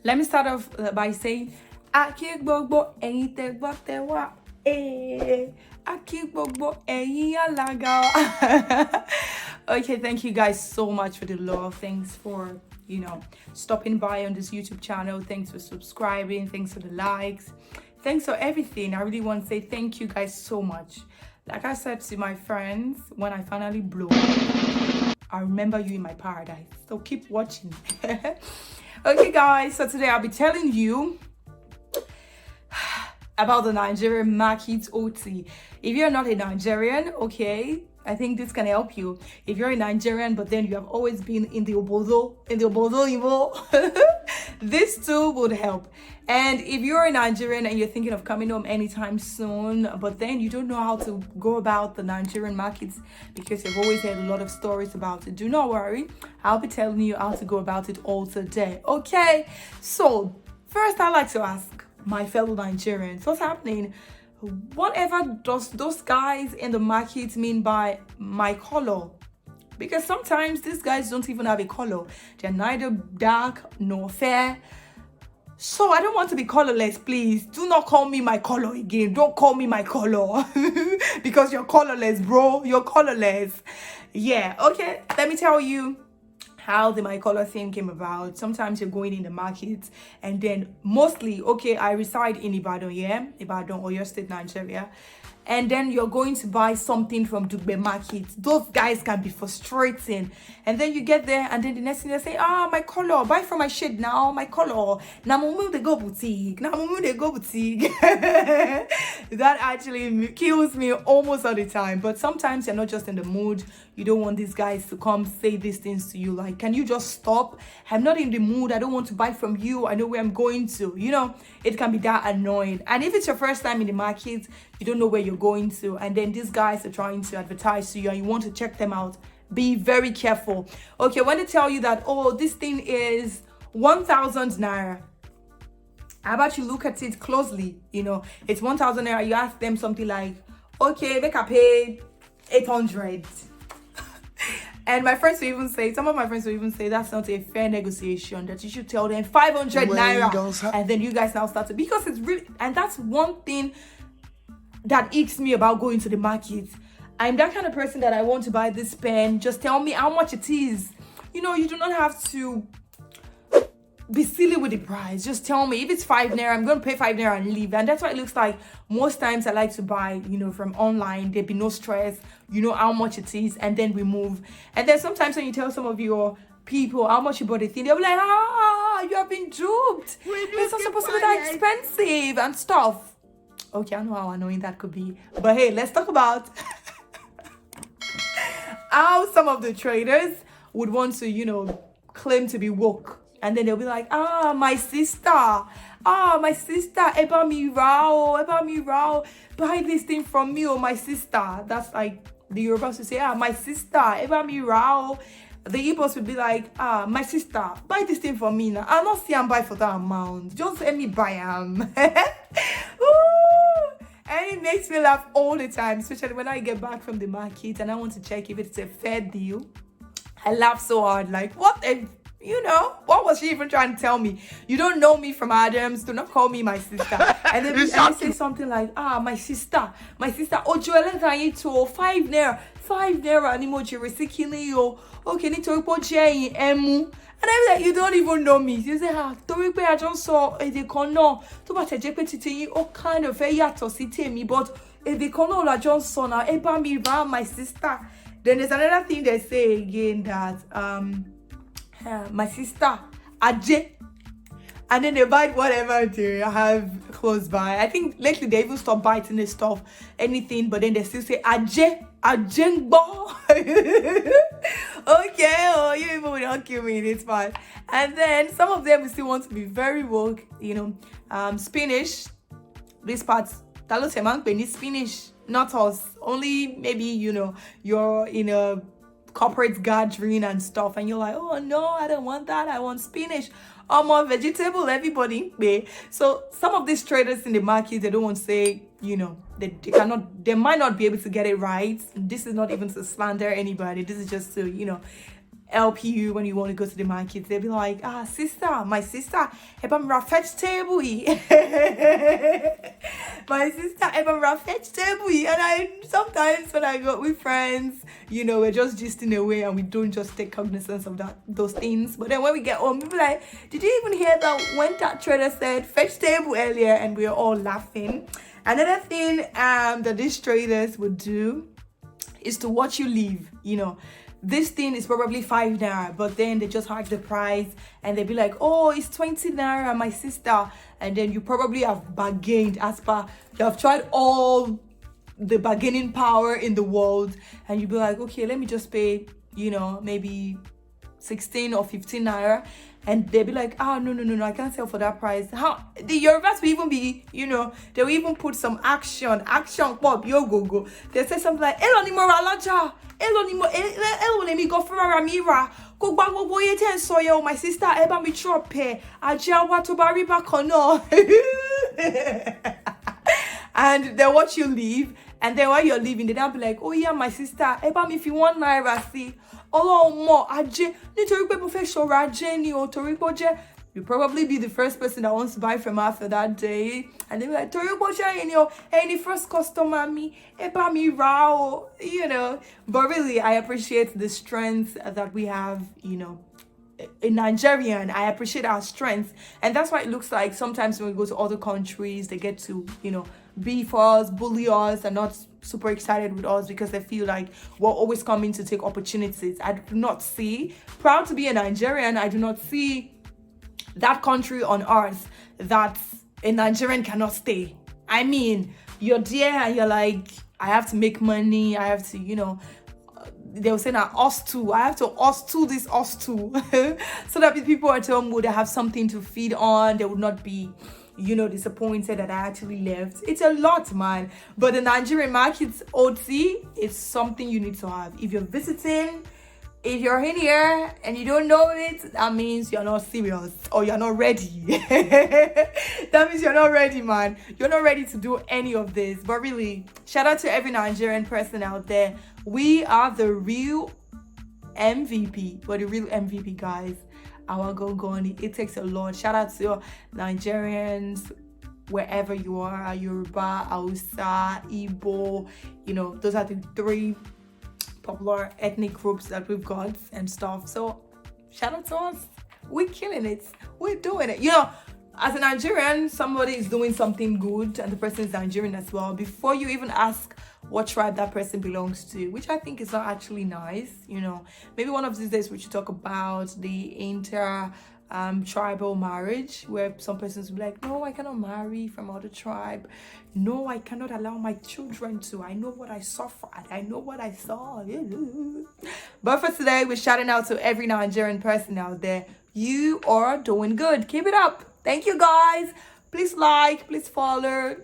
Let me start off by saying, Aki gbogbo ẹ̀yin tẹ́ gbọ́ tẹ́ wá. Aki gbogbo ẹ̀yin alaga. Okay, thank you guys so much for the love. Thanks for, stopping by on this YouTube channel. Thanks for subscribing. Thanks for the likes. Thanks for everything. I really want to say thank you guys so much. Like I said to my friends, when I finally blow, I remember you in my paradise. So keep watching. Okay, guys. So today I'll be telling you about the Nigerian market OT. If you're not a Nigerian, okay, I think this can help you. If you're a Nigerian, but then you have always been in the obodo, this too would help. And if you're a Nigerian and you're thinking of coming home anytime soon, but then you don't know how to go about the Nigerian markets because you've always heard a lot of stories about it, do not worry. I'll be telling you how to go about it all today. Okay, so first I'd like to ask my fellow Nigerians, what's happening? Whatever does those guys in the market mean by my color? Because sometimes these guys don't even have a color. They're neither dark nor fair. So I don't want to be colorless, please. Do not call me my color again. Don't call me my color. Because you're colorless, bro. You're colorless. Yeah, okay. Let me tell you how the my color thing came about. Sometimes you're going in the market and then mostly, okay, I reside in Ibadan, yeah? Ibadan, Oyo State, Nigeria. And then you're going to buy something from Dugbe market. Those guys can be frustrating. And then you get there and then the next thing they say, my color, buy from my shade now, my color. Now mumu they go boutique. Now mumu they go boutique. That actually kills me almost all the time. But sometimes you're not just in the mood. You don't want these guys to come say these things to you. Like, can you just stop? I'm not in the mood. I don't want to buy from you. I know where I'm going to. It can be that annoying. And if it's your first time in the market, you don't know where you're going to, and then these guys are trying to advertise to you and you want to check them out, be very careful. Okay, when they tell you that, this thing is 1,000 naira, how about you look at it closely? It's 1,000 naira. You ask them something like, okay, make I pay 800. And some of my friends will even say that's not a fair negotiation, that you should tell them 500 naira. And then you guys now start to, because it's really, and that's one thing that icks me about going to the market. I'm that kind of person that I want to buy this pen. Just tell me how much it is. You do not have to be silly with the price. Just tell me if it's 5 naira, I'm going to pay 5 naira and leave. And that's what it looks like. Most times I like to buy, from online. There'd be no stress. You know how much it is, and then we move. And then sometimes when you tell some of your people how much you bought a thing, they'll be like, you have been duped. It's not supposed to be that expensive and stuff. Okay, I know how annoying that could be. But hey, let's talk about how some of the traders would want to, claim to be woke. And then they'll be like, my sister, eba mi rao, buy this thing from me, my sister. That's like the Yorubas would say, my sister, eba mi rao. The Igbos would be like, my sister, buy this thing for me now. I'll not see and buy for that amount. Just let me buy them. And it makes me laugh all the time, especially when I get back from the market and I want to check if it's a fair deal. I laugh so hard, like, what was she even trying to tell me? You don't know me from Adams, do not call me my sister. And then I say something like, my sister, Ojoele Tanyito, 5 naira, ni mo jere sikini yo. Okay, nítorí pé ó jẹ́ emu. And I'm like, you don't even know me. You say, torí pé I just saw èdè kan náà. Tó bá tẹ̀ jẹ́ pé titi yín ó kind of fẹ́ yàtọ̀ sí tèmi, but èdè kan náà la jọ ń sọ náà. Ẹ bá mi rà, my sister. Then there's another thing they say again that my sister, Ajé. And then they buy whatever they have close by. I think lately they even stopped biting this stuff, anything, but then they still say Ajé, Ajengbo. Okay, you even will not kill me, it's fine. And then some of them still want to be very woke, Spanish. This part, talo semang penny Spanish, not us. Only maybe, you're in a corporate gathering and stuff, and you're like, oh no, I don't want that, I want spinach. More vegetable, everybody pay. So some of these traders in the market, they don't want to say, they might not be able to get it right. This is not even to slander anybody. This is just to, help you when you want to go to the market. They'll be like, sister, my sister, ebam vegetable. My sister, ebam vegetable. And I sometimes when I go with friends, we're just gisting away and we don't just take cognizance of those things. But then when we get home, we be like, did you even hear that when that trader said vegetable earlier? And we're all laughing. Another thing that these traders would do is to watch you leave. This thing is probably 5 naira, but then they just hike the price and they be like, oh, it's 20 naira, my sister. And then you probably have bargained as per you have tried all the bargaining power in the world, and you be like, okay, let me just pay, maybe 16 or 15 naira. And they'll be like, no, I can't sell for that price. How the Yorubas will even be, they will even put some action pop, yo go. They say something like, Elo ni mo ra lọ́jà, Elo ni mi go for Ramira. Go back go ye ten so yo, my sister, eba mi chop pe, aja wa to bari bakono. And then watch you leave, and then while you're leaving, they'll be like, oh yeah, my sister, eba mi if you want naira see. More ajé nítorí pé mo fẹ́ ṣọ́ra ajé ni o torí pé ó jẹ́. You'll probably be the first person that wants to buy from after that day, and they'll be like, torí pé ó jẹ́ any first customer mi ẹ bá mi rà o, But really, I appreciate the strength that we have, in Nigerian. I appreciate our strength, and that's why it looks like sometimes when we go to other countries, they get to, beef us, bully us, and not super excited with us because they feel like we're always coming to take opportunities. I do not see, proud to be a Nigerian, I do not see that country on earth that a Nigerian cannot stay. I mean, you're there and you're like, I have to make money, I have to, they'll say now us too. I have to us too, so that the people at home would have something to feed on. They would not be, disappointed that I actually left. It's a lot, man. But the Nigerian markets, OT, is something you need to have. If you're visiting, if you're in here and you don't know it, that means you're not serious or you're not ready. That means you're not ready, man. You're not ready to do any of this. But really, shout out to every Nigerian person out there. We are the real MVP. We're the real MVP, guys. Our Gongoni. It takes a lot. Shout out to Nigerians, wherever you are, Yoruba, Hausa, Igbo. Those are the 3 popular ethnic groups that we've got and stuff. So shout out to us. We're killing it. We're doing it. As a Nigerian, somebody is doing something good and the person is Nigerian as well, before you even ask what tribe that person belongs to, which I think is not actually nice. Maybe one of these days we should talk about the tribal marriage, where some persons will be like, no, I cannot marry from other tribe. No, I cannot allow my children to. I know what I suffered. I know what I saw. But for today, we're shouting out to every Nigerian person out there. You are doing good. Keep it up. Thank you, guys. Please like, please follow,